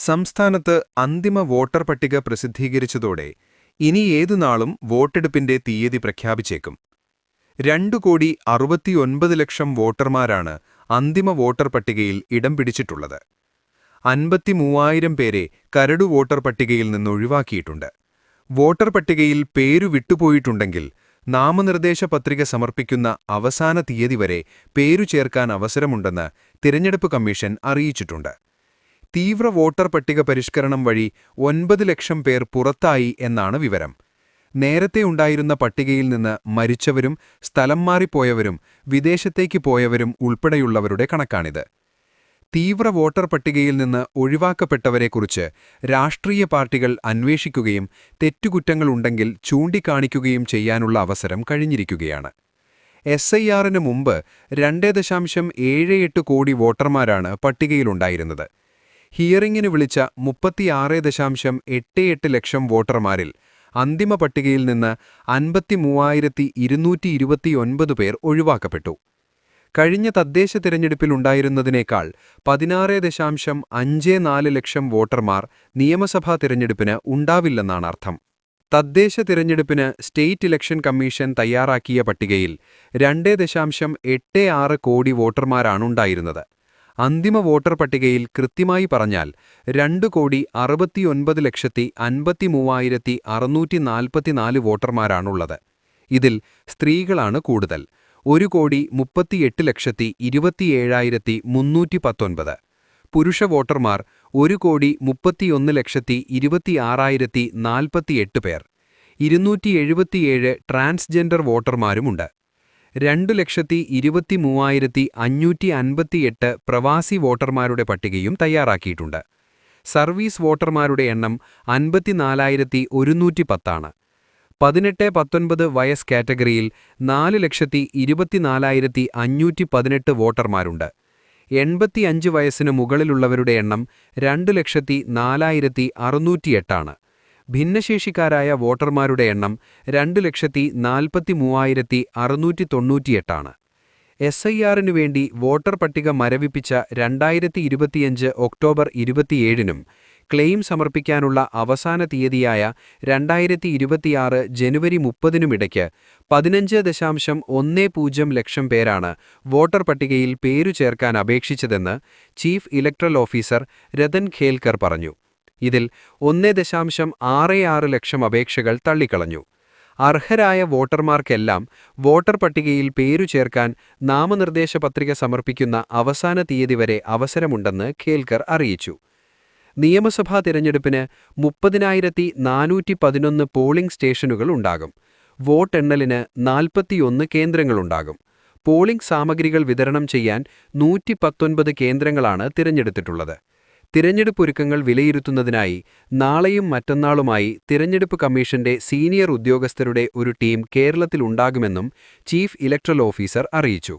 സംസ്ഥാനത്ത് അന്തിമ വോട്ടർ പട്ടിക പ്രസിദ്ധീകരിച്ചതോടെ ഇനി ഏതുനാളും വോട്ടെടുപ്പിന്റെ തീയതി പ്രഖ്യാപിച്ചേക്കും. 2,69,00,000 വോട്ടർമാരാണ് അന്തിമ വോട്ടർ പട്ടികയിൽ ഇടം പിടിച്ചിട്ടുള്ളത്. 53,000 പേരെ കരടു വോട്ടർ പട്ടികയിൽ നിന്നൊഴിവാക്കിയിട്ടുണ്ട്. വോട്ടർ പട്ടികയിൽ പേരു വിട്ടുപോയിട്ടുണ്ടെങ്കിൽ നാമനിർദ്ദേശ പത്രിക സമർപ്പിക്കുന്ന അവസാന തീയതി വരെ പേരു ചേർക്കാൻ അവസരമുണ്ടെന്ന് തിരഞ്ഞെടുപ്പ് കമ്മീഷൻ അറിയിച്ചിട്ടുണ്ട്. തീവ്ര വോട്ടർ പട്ടിക പരിഷ്കരണം വഴി 9 ലക്ഷം പേർ പുറത്തായി എന്നാണ് വിവരം. നേരത്തെ ഉണ്ടായിരുന്ന പട്ടികയിൽ നിന്ന് മരിച്ചവരും സ്ഥലം മാറിപ്പോയവരും വിദേശത്തേക്ക് പോയവരും ഉൾപ്പെടെയുള്ളവരുടെ കണക്കാണിത്. തീവ്ര വോട്ടർ പട്ടികയിൽ നിന്ന് ഒഴിവാക്കപ്പെട്ടവരെക്കുറിച്ച് രാഷ്ട്രീയ പാർട്ടികൾ അന്വേഷിക്കുകയും തെറ്റുകുറ്റങ്ങളുണ്ടെങ്കിൽ ചൂണ്ടിക്കാണിക്കുകയും ചെയ്യാനുള്ള അവസരം കഴിഞ്ഞിരിക്കുകയാണ്. SIRന് മുമ്പ് 2.78 കോടി വോട്ടർമാരാണ് പട്ടികയിലുണ്ടായിരുന്നത്. ഹിയറിംഗിന് വിളിച്ച 36.88 ലക്ഷം വോട്ടർമാരിൽ അന്തിമ പട്ടികയിൽ നിന്ന് 53,229 പേർ ഒഴിവാക്കപ്പെട്ടു. കഴിഞ്ഞ തദ്ദേശ തിരഞ്ഞെടുപ്പിലുണ്ടായിരുന്നതിനേക്കാൾ 16.54 ലക്ഷം വോട്ടർമാർ നിയമസഭാ തിരഞ്ഞെടുപ്പിന് ഉണ്ടാവില്ലെന്നാണ് അർത്ഥം. തദ്ദേശ തിരഞ്ഞെടുപ്പിന് സ്റ്റേറ്റ് ഇലക്ഷൻ കമ്മീഷൻ തയ്യാറാക്കിയ പട്ടികയിൽ 2.86 കോടി വോട്ടർമാരാണുണ്ടായിരുന്നത്. അന്തിമ വോട്ടർ പട്ടികയിൽ കൃത്യമായി പറഞ്ഞാൽ 2,69,53,644 വോട്ടർമാരാണുള്ളത്. ഇതിൽ സ്ത്രീകളാണ് കൂടുതൽ, 1,38,27,319. പുരുഷ വോട്ടർമാർ 1,31,26,048 പേർ. 277 ട്രാൻസ്ജെൻഡർ വോട്ടർമാരുമുണ്ട്. 2,23,558 പ്രവാസി വോട്ടർമാരുടെ പട്ടികയും തയ്യാറാക്കിയിട്ടുണ്ട്. സർവീസ് വോട്ടർമാരുടെ എണ്ണം 54,110 ആണ്. 18-19 വയസ്സ് കാറ്റഗറിയിൽ 4,24,518 വോട്ടർമാരുണ്ട്. 85 വയസ്സിന് മുകളിലുള്ളവരുടെ എണ്ണം 2,04,608 ആണ്. ഭിന്നശേഷിക്കാരായ വോട്ടർമാരുടെ എണ്ണം 2,43,698 ആണ്. SIRനു വേണ്ടി വോട്ടർ പട്ടിക മരവിപ്പിച്ച 2025 ഒക്ടോബർ 27നും ക്ലെയിം സമർപ്പിക്കാനുള്ള അവസാന തീയതിയായ 2026 ജനുവരി 30നുമിടയ്ക്ക് 15.10 ലക്ഷം പേരാണ് വോട്ടർ പട്ടികയിൽ പേരു ചേർക്കാൻ അപേക്ഷിച്ചതെന്ന് chief electoral officer Rathan Kelkar പറഞ്ഞു. ഇതിൽ 1.66 ലക്ഷം അപേക്ഷകൾ തള്ളിക്കളഞ്ഞു. അർഹരായ വോട്ടർമാർക്കെല്ലാം വോട്ടർ പട്ടികയിൽ പേരു ചേർക്കാൻ നാമനിർദ്ദേശ പത്രിക സമർപ്പിക്കുന്ന അവസാന തീയതി വരെ അവസരമുണ്ടെന്ന് ഖേൽക്കർ അറിയിച്ചു. നിയമസഭാ തിരഞ്ഞെടുപ്പിന് 30,411 പോളിംഗ് സ്റ്റേഷനുകൾ ഉണ്ടാകും. വോട്ടെണ്ണലിന് 41 കേന്ദ്രങ്ങളുണ്ടാകും. പോളിംഗ് സാമഗ്രികൾ വിതരണം ചെയ്യാൻ 119 കേന്ദ്രങ്ങളാണ് തിരഞ്ഞെടുത്തിട്ടുള്ളത്. തിരഞ്ഞെടുപ്പ് ഒരുക്കങ്ങൾ വിലയിരുത്തുന്നതിനായി നാളെയും മറ്റന്നാളുമായി തിരഞ്ഞെടുപ്പ് കമ്മീഷന്റെ സീനിയർ ഉദ്യോഗസ്ഥരുടെ ഒരു ടീം കേരളത്തിലുണ്ടാകുമെന്നും ചീഫ് ഇലക്ടറൽ ഓഫീസർ അറിയിച്ചു.